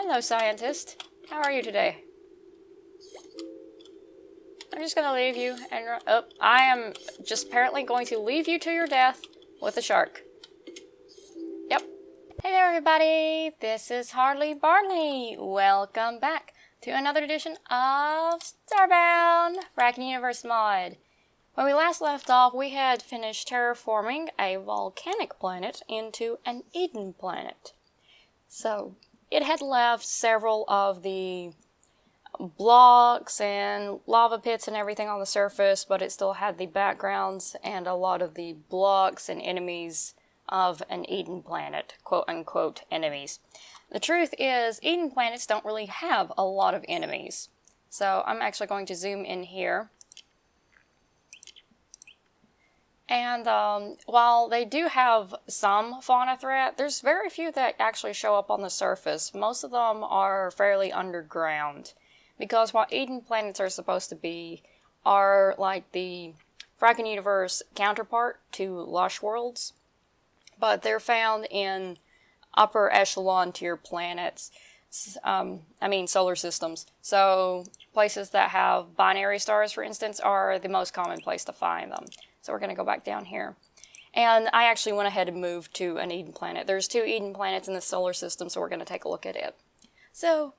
Hello, scientist. How are you today? I'm just gonna leave you and... Oh, I am just apparently going to leave you to your death with a shark. Yep. Hey there, everybody. This is Hardly Barley. Welcome back to another edition of Starbound, Frackin Universe mod. When we last left off, we had finished terraforming a volcanic planet into an Eden planet. So, it had left several of the blocks and lava pits and everything on the surface, but it still had the backgrounds and a lot of the blocks and enemies of an Eden planet, quote-unquote enemies. The truth is, Eden planets don't really have a lot of enemies. So I'm actually going to zoom in here. And while they do have some fauna threat, there's very few that actually show up on the surface. Most of them are fairly underground. Because what Eden planets are supposed to be are like the Frackin Universe counterpart to Lush worlds. But they're found in upper echelon tier planets. Solar systems. So places that have binary stars, for instance, are the most common place to find them. So we're going to go back down here. And I actually went ahead and moved to an Eden planet. There's 2 Eden planets in the solar system, so we're going to take a look at it. So,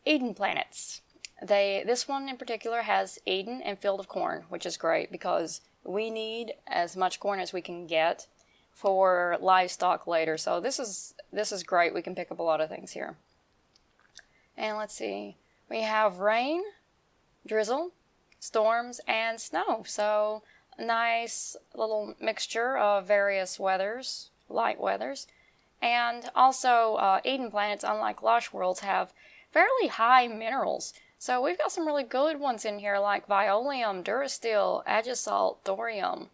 Eden planets. This one in particular has Eden and Field of Corn, which is great because we need as much corn as we can get for livestock later. So this is great. We can pick up a lot of things here. And let's see. We have rain, drizzle, storms, and snow. So nice little mixture of various weathers, light weathers. And also Eden planets, unlike Lush worlds, have fairly high minerals. So we've got some really good ones in here like Violium, Durasteel, Agisalt, Thorium,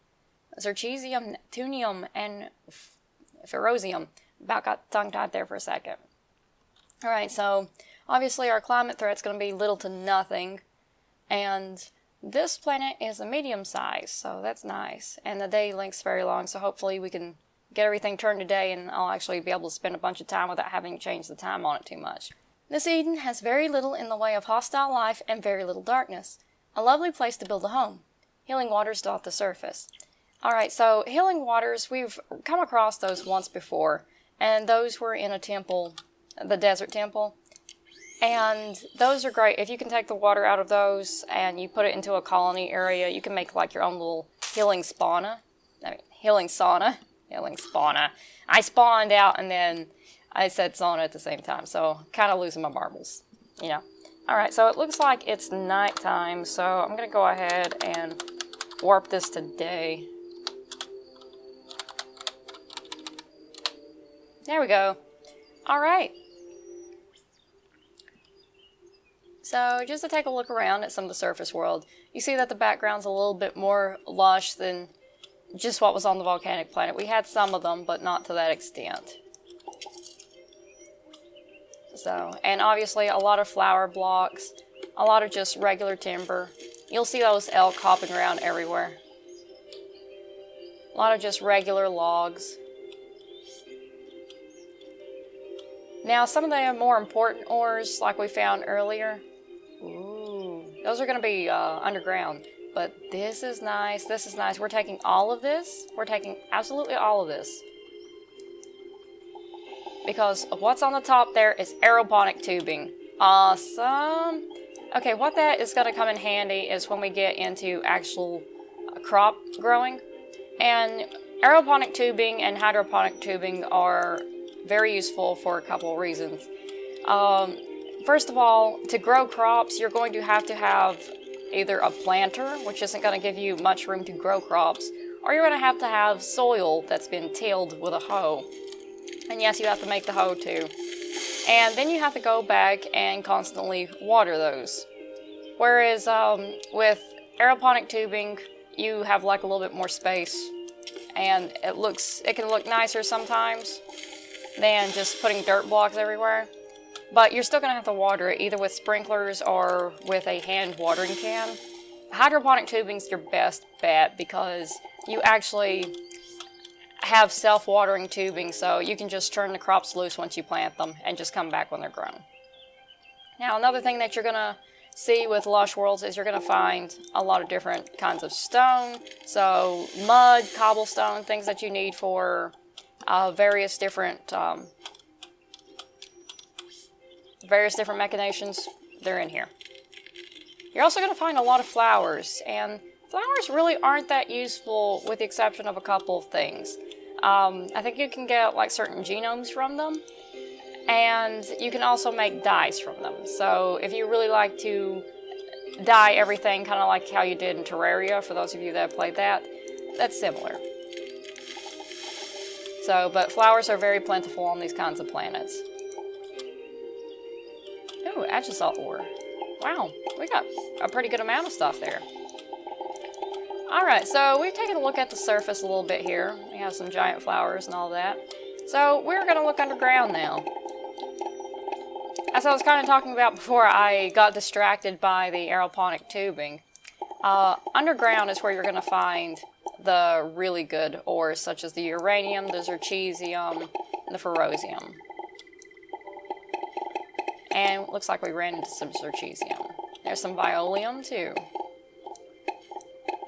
Zircesium, Neptunium, and Ferrosium. About got tongue-tied there for a second. Alright, so obviously our climate threat's going to be little to nothing. And this planet is a medium size, so that's nice. And the day length's very long, so hopefully we can get everything turned to day and I'll actually be able to spend a bunch of time without having to change the time on it too much. This Eden has very little in the way of hostile life and very little darkness. A lovely place to build a home. Healing waters dot the surface. Alright, so healing waters, we've come across those once before. And those were in a temple, the desert temple. And those are great. If you can take the water out of those and you put it into a colony area, you can make like your own little healing sauna. Healing spawner. I spawned out and then I said sauna at the same time, so kind of losing my marbles, you know. Alright, so it looks like it's nighttime, so I'm going to go ahead and warp this to day. There we go. Alright. So just to take a look around at some of the surface world, you see that the background's a little bit more lush than just what was on the volcanic planet. We had some of them, but not to that extent. So, and obviously a lot of flower blocks, a lot of just regular timber. You'll see those elk hopping around everywhere. A lot of just regular logs. Now some of the more important ores, like we found earlier, those are going to be underground. But this is nice, this is nice. We're taking all of this. We're taking absolutely all of this. Because what's on the top there is aeroponic tubing. Awesome! Okay, what that is going to come in handy is when we get into actual crop growing. And aeroponic tubing and hydroponic tubing are very useful for a couple of reasons. First of all, to grow crops, you're going to have either a planter, which isn't going to give you much room to grow crops, or you're going to have soil that's been tilled with a hoe. And yes, you have to make the hoe too. And then you have to go back and constantly water those. Whereas with aeroponic tubing, you have like a little bit more space. And it can look nicer sometimes than just putting dirt blocks everywhere. But you're still going to have to water it, either with sprinklers or with a hand watering can. Hydroponic tubing's your best bet because you actually have self-watering tubing, so you can just turn the crops loose once you plant them and just come back when they're grown. Now, another thing that you're going to see with Lush Worlds is you're going to find a lot of different kinds of stone. So, mud, cobblestone, things that you need for various different machinations. They're in here. You're also going to find a lot of flowers, and flowers really aren't that useful with the exception of a couple of things. I think you can get like certain genomes from them, and you can also make dyes from them. So if you really like to dye everything kind of like how you did in Terraria, for those of you that have played that, that's similar. So, but flowers are very plentiful on these kinds of planets. Ooh, Agisalt ore. Wow, we got a pretty good amount of stuff there. Alright, so we've taken a look at the surface a little bit here. We have some giant flowers and all that. So we're going to look underground now. As I was kind of talking about before I got distracted by the aeroponic tubing, underground is where you're going to find the really good ores, such as the uranium, the zircesium, and the ferrosium. And it looks like we ran into some zircesium. There's some violium too.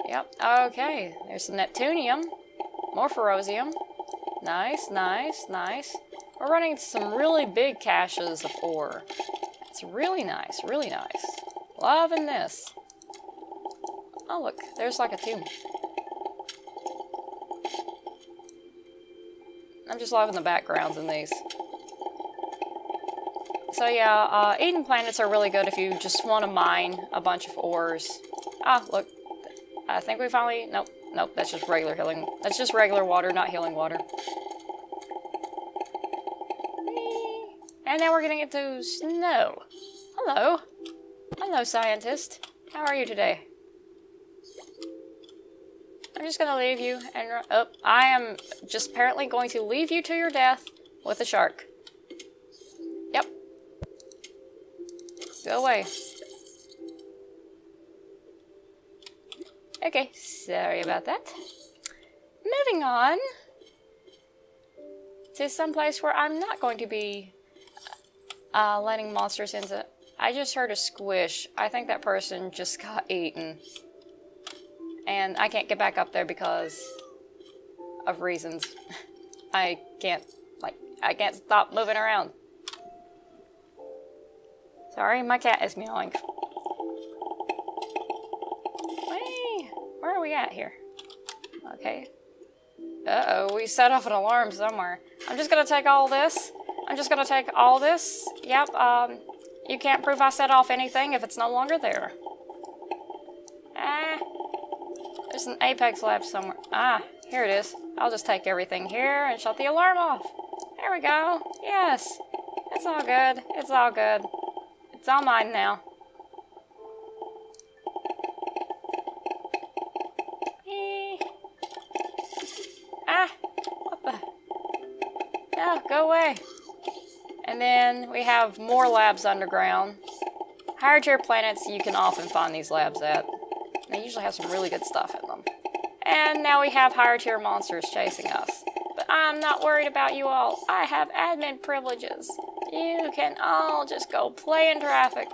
Yep, okay. There's some neptunium. More ferrosium. Nice, nice, nice. We're running into some really big caches of ore. It's really nice, really nice. Loving this. Oh look, there's like a tomb. I'm just loving the backgrounds in these. So yeah, Eden planets are really good if you just want to mine a bunch of ores. Ah, look. I think we finally... Nope, nope, that's just regular healing. That's just regular water, not healing water. And now we're getting into snow. Hello. Hello, scientist. How are you today? I'm just going to leave you and... Oh, I am just apparently going to leave you to your death with a shark. Yep. Go away. Okay, sorry about that. Moving on to some place where I'm not going to be letting monsters into... I just heard a squish. I think that person just got eaten. And I can't get back up there because of reasons. I can't stop moving around. Sorry, my cat is meowing. Where are we at here? Okay. Uh-oh, we set off an alarm somewhere. I'm just gonna take all this. I'm just gonna take all this. Yep, you can't prove I set off anything if it's no longer there. Ah. There's an apex lab somewhere. Ah, here it is. I'll just take everything here and shut the alarm off. There we go. Yes. It's all good. It's all good. It's all mine now. Go away. And then we have more labs underground. Higher tier planets you can often find these labs at. They usually have some really good stuff in them. And now we have higher tier monsters chasing us. But I'm not worried about you all. I have admin privileges. You can all just go play in traffic.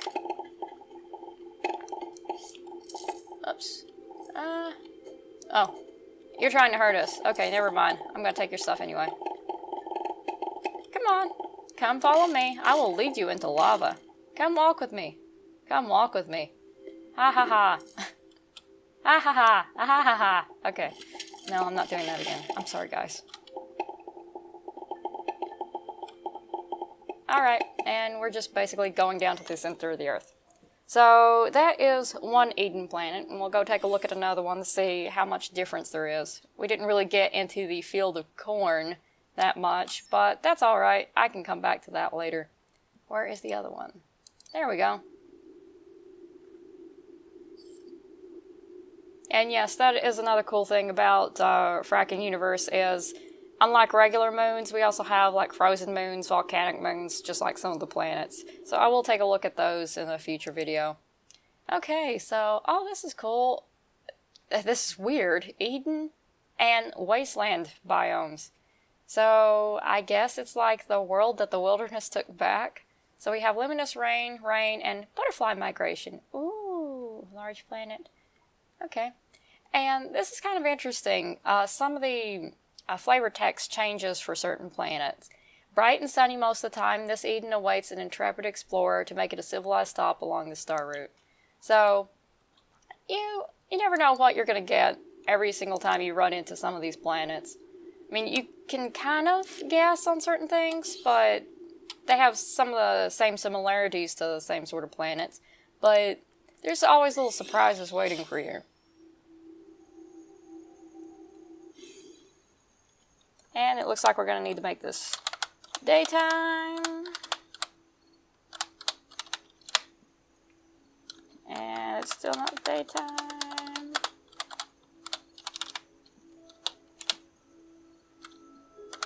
Oops. Oh. You're trying to hurt us. Okay, never mind. I'm gonna take your stuff anyway. Come on. Come follow me. I will lead you into lava. Come walk with me. Come walk with me. Ha ha ha. Ha ha ha. Ha ha ha. Okay. No, I'm not doing that again. I'm sorry, guys. Alright, and we're just basically going down to the center of the Earth. So that is one Eden planet, and we'll go take a look at another one to see how much difference there is. We didn't really get into the field of corn that much, but that's alright. I can come back to that later. Where is the other one? There we go. And yes, that is another cool thing about Frackin Universe is, unlike regular moons, we also have like frozen moons, volcanic moons, just like some of the planets. So I will take a look at those in a future video. Okay, so, oh, this is cool. This is weird. Eden and Wasteland biomes. So I guess it's like the world that the wilderness took back. So we have luminous rain, and butterfly migration. Ooh, large planet. Okay. And this is kind of interesting. Some of the flavor text changes for certain planets. Bright and sunny most of the time, this Eden awaits an intrepid explorer to make it a civilized stop along the star route. So, you never know what you're going to get every single time you run into some of these planets. I mean, you can kind of guess on certain things, but they have some of the same similarities to the same sort of planets. But there's always little surprises waiting for you. And it looks like we're going to need to make this daytime. And it's still not daytime.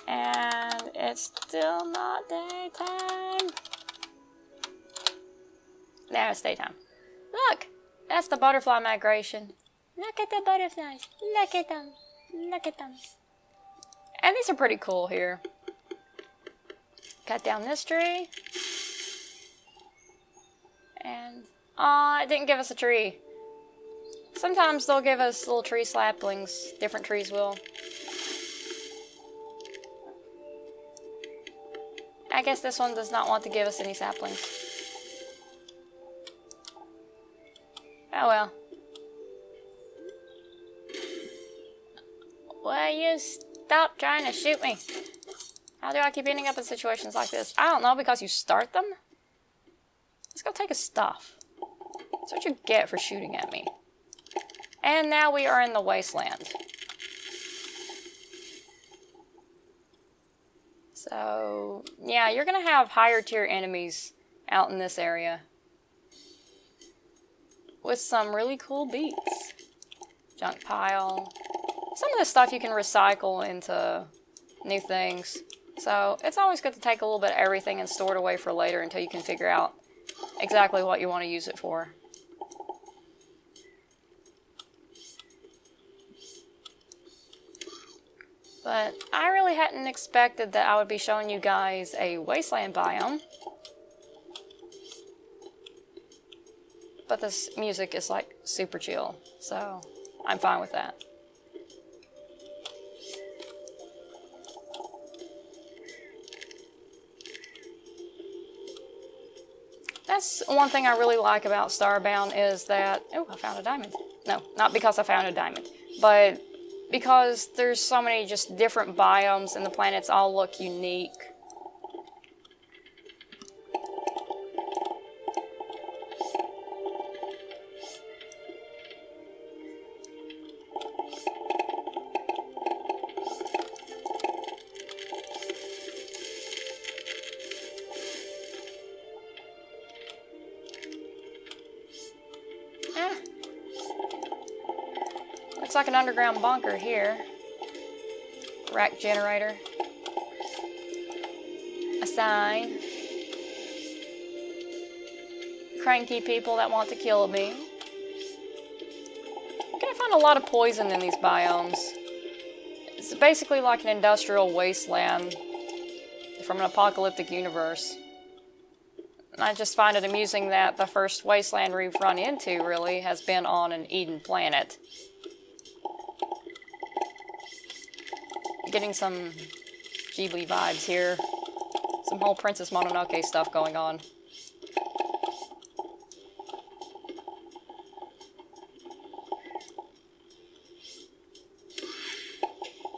And it's still not daytime. Now it's daytime. Look! That's the butterfly migration. Look at the butterflies. Look at them. Look at them. And these are pretty cool here. Cut down this tree. And, it didn't give us a tree. Sometimes they'll give us little tree saplings. Different trees will. I guess this one does not want to give us any saplings. Oh well. Will you stop trying to shoot me? How do I keep ending up in situations like this? I don't know, because you start them? Let's go take his stuff. That's what you get for shooting at me. And now we are in the Wasteland. So, yeah, you're going to have higher tier enemies out in this area. With some really cool beats. Junk pile. Some of this stuff you can recycle into new things. So, it's always good to take a little bit of everything and store it away for later until you can figure out exactly what you want to use it for. But I really hadn't expected that I would be showing you guys a Wasteland Biome. But this music is like super chill, so I'm fine with that. That's one thing I really like about Starbound is that... Oh, I found a diamond. No, not because I found a diamond, but because there's so many just different biomes and the planets all look unique. Looks like an underground bunker here. Rack generator. A sign. Cranky people that want to kill me. You're gonna find a lot of poison in these biomes. It's basically like an industrial wasteland from an apocalyptic universe. And I just find it amusing that the first wasteland we've run into, really, has been on an Eden planet. Getting some Ghibli vibes here. Some whole Princess Mononoke stuff going on.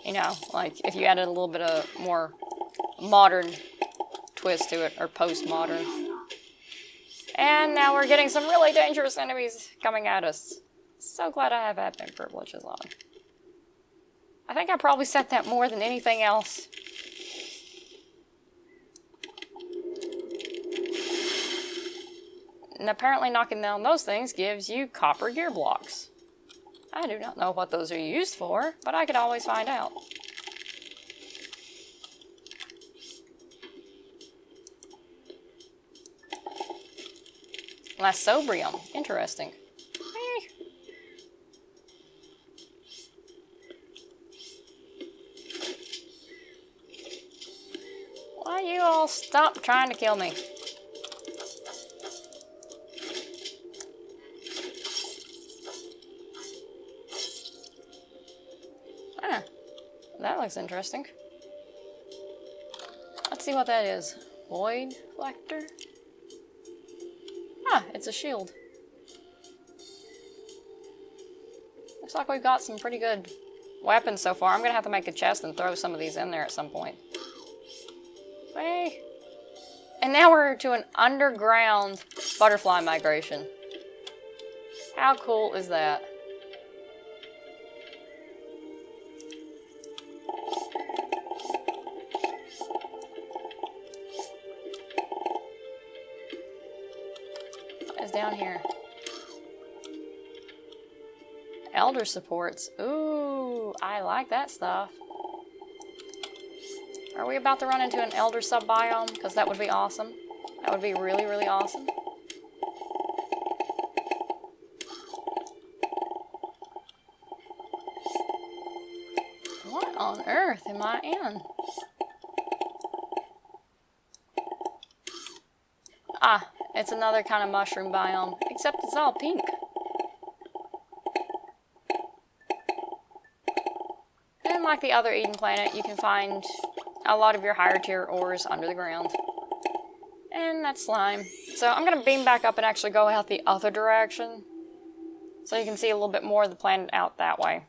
You know, like if you added a little bit of more modern twist to it, or post-modern. And now we're getting some really dangerous enemies coming at us. So glad I have admin privileges on. I think I probably set that more than anything else. And apparently knocking down those things gives you copper gear blocks. I do not know what those are used for, but I could always find out. Lasobrium. Interesting. Why you all stop trying to kill me? that looks interesting. Let's see what that is. Void Flector? Ah, it's a shield. Looks like we've got some pretty good weapons so far. I'm gonna have to make a chest and throw some of these in there at some point. Hey. And now we're to an underground butterfly migration. How cool is that? What is down here? Elder supports. Ooh, I like that stuff. Are we about to run into an elder sub-biome? Because that would be awesome. That would be really, really awesome. What on earth am I in? Ah, it's another kind of mushroom biome, except it's all pink. And like the other Eden planet, you can find a lot of your higher tier ores under the ground. And that's slime. So I'm going to beam back up and actually go out the other direction, so you can see a little bit more of the planet out that way.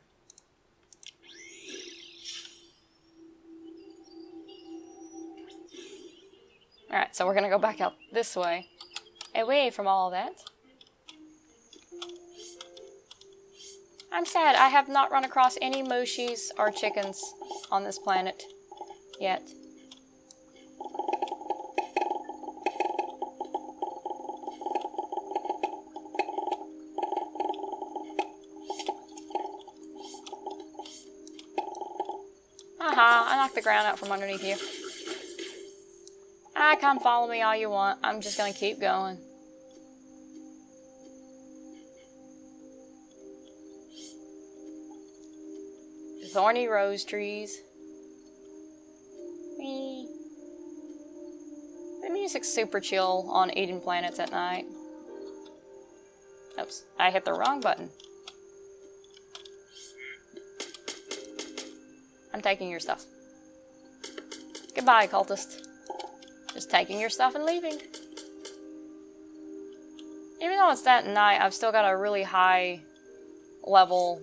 Alright, so we're going to go back out this way, away from all of that. I'm sad I have not run across any moshis or chickens on this planet yet. Aha, I knocked the ground out from underneath you. Ah, come follow me all you want. I'm just gonna keep going. Thorny rose trees. Whee. The music's super chill on Eden planets at night. Oops, I hit the wrong button. I'm taking your stuff. Goodbye, cultist. Just taking your stuff and leaving. Even though it's that night, I've still got a really high level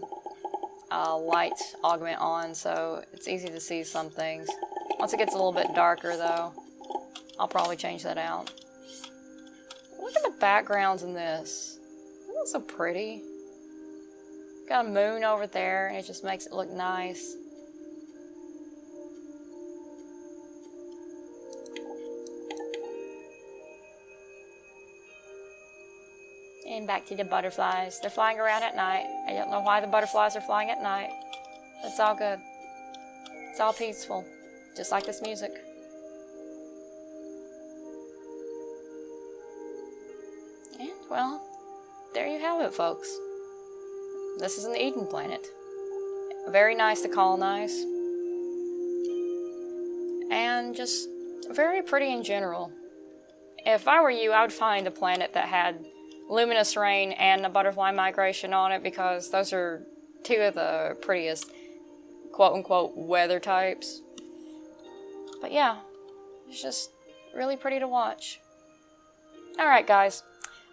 light augment on, so it's easy to see some things. Once it gets a little bit darker, though, I'll probably change that out. Look at the backgrounds in this. Isn't that so pretty? Got a moon over there, and it just makes it look nice. And back to the butterflies. They're flying around at night. I don't know why the butterflies are flying at night. It's all good. It's all peaceful. Just like this music. And, well, there you have it, folks. This is an Eden planet. Very nice to colonize. And just very pretty in general. If I were you, I would find a planet that had luminous rain and a butterfly migration on it, because those are two of the prettiest quote-unquote weather types. But yeah, it's just really pretty to watch. Alright guys,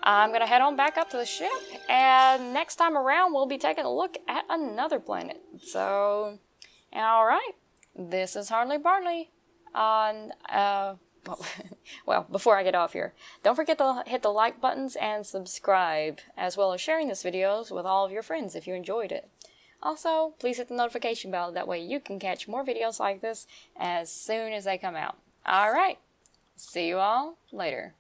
I'm gonna head on back up to the ship, and next time around we'll be taking a look at another planet. So, alright, this is Hardly Barley on, well, before I get off here, don't forget to hit the like buttons and subscribe, as well as sharing this video with all of your friends if you enjoyed it. Also, please hit the notification bell, that way you can catch more videos like this as soon as they come out. Alright, see you all later.